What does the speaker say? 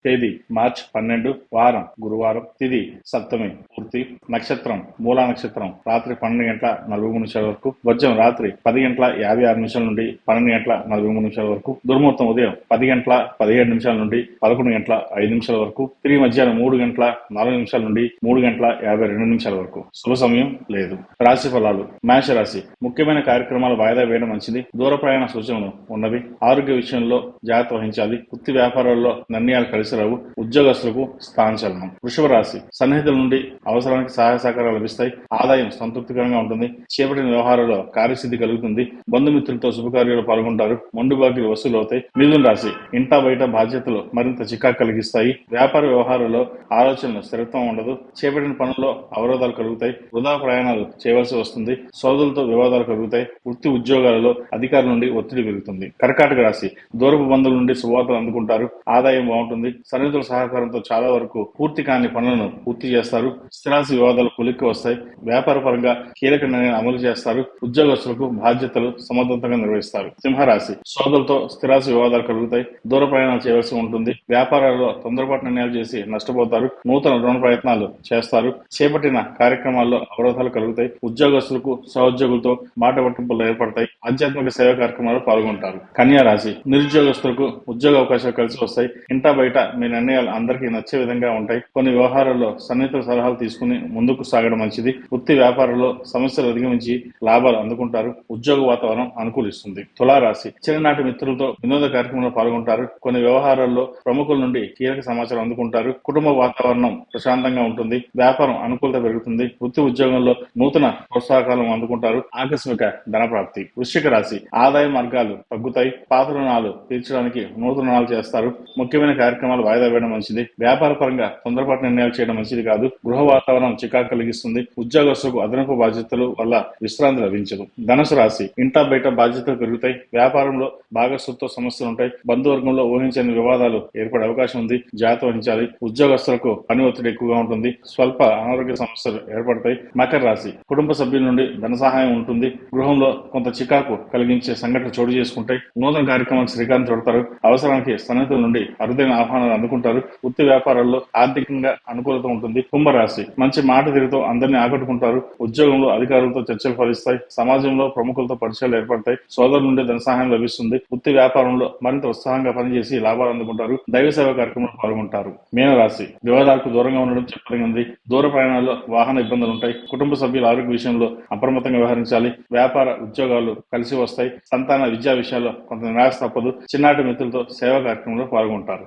తేదీ మార్చి 12, వారం గురువారం, తిథి సప్తమి పూర్తి, నక్షత్రం మూలా నక్షత్రం రాత్రి 12:43 వరకు, వర్జం రాత్రి 10:56 నుండి 12:43 వరకు, దుర్ముహూర్తం ఉదయం 10:17 నుండి 11:05 వరకు, తిరిగి మధ్యాహ్నం 3:04 నుండి 3:52 వరకు. శుభ సమయం లేదు. రాశి ఫలాలు. మేష రాశి. ముఖ్యమైన కార్యక్రమాలు వాయిదా వేయడం మంచిది. దూర ప్రయాణ సూచనలు ఉన్నవి. ఆరోగ్య విషయంలో జాగ్రత్త వహించాలి. వృత్తి వ్యాపారాల్లో నిర్ణయాలు కలిసి రావు. ఉద్యోగస్తులకు స్థానచలనం. వృషభ రాశి. సన్నిహితుల నుండి అవసరానికి సహాయ సహకారాలు లభిస్తాయి. ఆదాయం సంతృప్తికరంగా ఉంటుంది. చేపట్టిన వ్యవహారాల్లో కార్యసిద్ధి కలుగుతుంది. బంధుమిత్రులతో శుభకార్యాలు పాల్గొంటారు. మొండు బాకీలు వసూలు అవుతాయి. మిథున రాశి. ఇంటా బయట బాధ్యతలు మరింత చికాకు కలిగిస్తాయి. వ్యాపార వ్యవహారాల్లో ఆలోచనలు స్థిరత్వం ఉండదు. చేపట్టిన పనుల్లో అవరోధాలు కలుగుతాయి. వృధా ప్రయాణాలు చేయవలసి వస్తుంది. సోదరులతో వివాదాలు కలుగుతాయి. వృత్తి ఉద్యోగాలలో అధికారుల నుండి ఒత్తిడి పెరుగుతుంది. కర్కాటక రాశి. దూరపు బంధువుల నుండి శుభవార్తలు అందుకుంటారు. ఆదాయం బాగుంటుంది. సన్నిహితుల సహకారంతో చాలా వరకు పూర్తి కాని పనులను పూర్తి చేస్తారు. స్థిరాస్తి వివాదాలు కొలిక్కి వస్తాయి. వ్యాపార పరంగా కీలక నిర్ణయాలు అమలు చేస్తారు. ఉద్యోగస్తులకు బాధ్యతలు సమర్థవంతంగా నిర్వహిస్తారు. సింహరాశి. సోదరులతో స్థిరాస్తి వివాదాలు కలుగుతాయి. దూర ప్రయాణాలు చేయవలసి ఉంటుంది. వ్యాపారాల్లో తొందరపాటు నిర్ణయాలు చేసి నష్టపోతారు. నూతన రుణ ప్రయత్నాలు చేస్తారు. చేపట్టిన కార్యక్రమాల్లో అవరోధాలు కలుగుతాయి. ఉద్యోగస్తులకు సహోద్యోగులతో మాట పట్టింపులు ఏర్పడతాయి. ఆధ్యాత్మిక సేవా కార్యక్రమాలు పాల్గొంటారు. కన్యా రాశి. నిరుద్యోగస్తులకు ఉద్యోగ అవకాశాలు కలిసి వస్తాయి. ఇంటా బయట మీ నిర్ణయాలు అందరికీ నచ్చే విధంగా ఉంటాయి. కొన్ని వ్యవహారాల్లో సన్నిహితుల సలహాలు తీసుకుని ముందుకు సాగడం మంచిది. వృత్తి వ్యాపారంలో సమస్యలు అధిగమించి లాభాలు అందుకుంటారు. ఉద్యోగ వాతావరణం అనుకూలిస్తుంది. తులారాశి. చిన్ననాటి మిత్రులతో వినోద కార్యక్రమంలో పాల్గొంటారు. కొన్ని వ్యవహారాల్లో ప్రముఖుల నుండి కీలక సమాచారం అందుకుంటారు. కుటుంబ వాతావరణం ప్రశాంతంగా ఉంటుంది. వ్యాపారం అనుకూలత పెరుగుతుంది. వృత్తి ఉద్యోగంలో నూతన ప్రోత్సాహకాలను అందుకుంటారు. ఆకస్మిక ధనప్రాప్తి. వృశ్చిక రాశి. ఆదాయ మార్గాలు తగ్గుతాయి. పాత రుణాలు తీర్చడానికి నూతన రుణాలు చేస్తారు. ముఖ్యమైన కార్యక్రమాలు వాయిదా వేయడం మంచిది. వ్యాపార పరంగా తొందరపాటు నిర్ణయాలు చేయడం మంచిది కాదు. గృహ వాతావరణం చికాకు కలిగిస్తుంది. ఉద్యోగస్తులకు అదనపు బాధ్యతలు వల్ల విశ్రాంతి లభించదు. ధనుసు రాశి. ఇంటా బయట బాధ్యతలు పెరుగుతాయి. వ్యాపారంలో భాగస్వామితో సమస్యలు ఉంటాయి. బంధువర్గంలో ఊహించని వివాదాలు ఏర్పడే అవకాశం ఉంది. జాగ్రత్త వహించాలి. ఉద్యోగస్తులకు పని ఒత్తిడి ఎక్కువగా ఉంటుంది. స్వల్ప అనారోగ్య సమస్యలు ఏర్పడతాయి. మకర రాశి. కుటుంబ సభ్యుల నుండి ధన సహాయం ఉంటుంది. గృహంలో కొంత చికాకు కలిగించే సంఘటనలు చోటు చేసుకుంటాయి. నూతన కార్యక్రమాలకు శ్రీకారం చుడతారు. అవసరానికి సన్నిహితుల నుండి అరుదైన ఆహ్వానాలు అందుకుంటారు. వృత్తి వ్యాపారాల్లో ఆర్థికంగా అనుకూలత ఉంటుంది. కుంభరాశి. మంచి మాట తీరుతో అందరినీ ఆకట్టుకుంటారు. ఉద్యోగంలో అధికారులతో చర్చలు ఫలిస్తాయి. సమాజంలో ప్రముఖులతో పరిచయాలు ఏర్పడతాయి. సోదరుల నుండి ధన సహాయం లభిస్తుంది. వృత్తి వ్యాపారంలో మరింత ఉత్సాహంగా పనిచేసి లాభాలు అందుకుంటారు. దైవ సేవ కార్యక్రమంలో పాల్గొంటారు. మీనరాశి. వివాదాలకు దూరంగా ఉండడం చెప్పదగింది. దూర ప్రయాణాల్లో వాహన ఇబ్బందులు ఉంటాయి. కుటుంబ సభ్యుల ఆరోగ్య విషయంలో అప్రమత్తంగా వ్యవహరించాలి. వ్యాపార ఉద్యోగాలు కలిసి వస్తాయి. సంతాన విద్యా విషయాల్లో కొంత నిరాశ తప్పదు. చిన్నాటి మిత్రులతో సేవా కార్యక్రమంలో పాల్గొంటారు.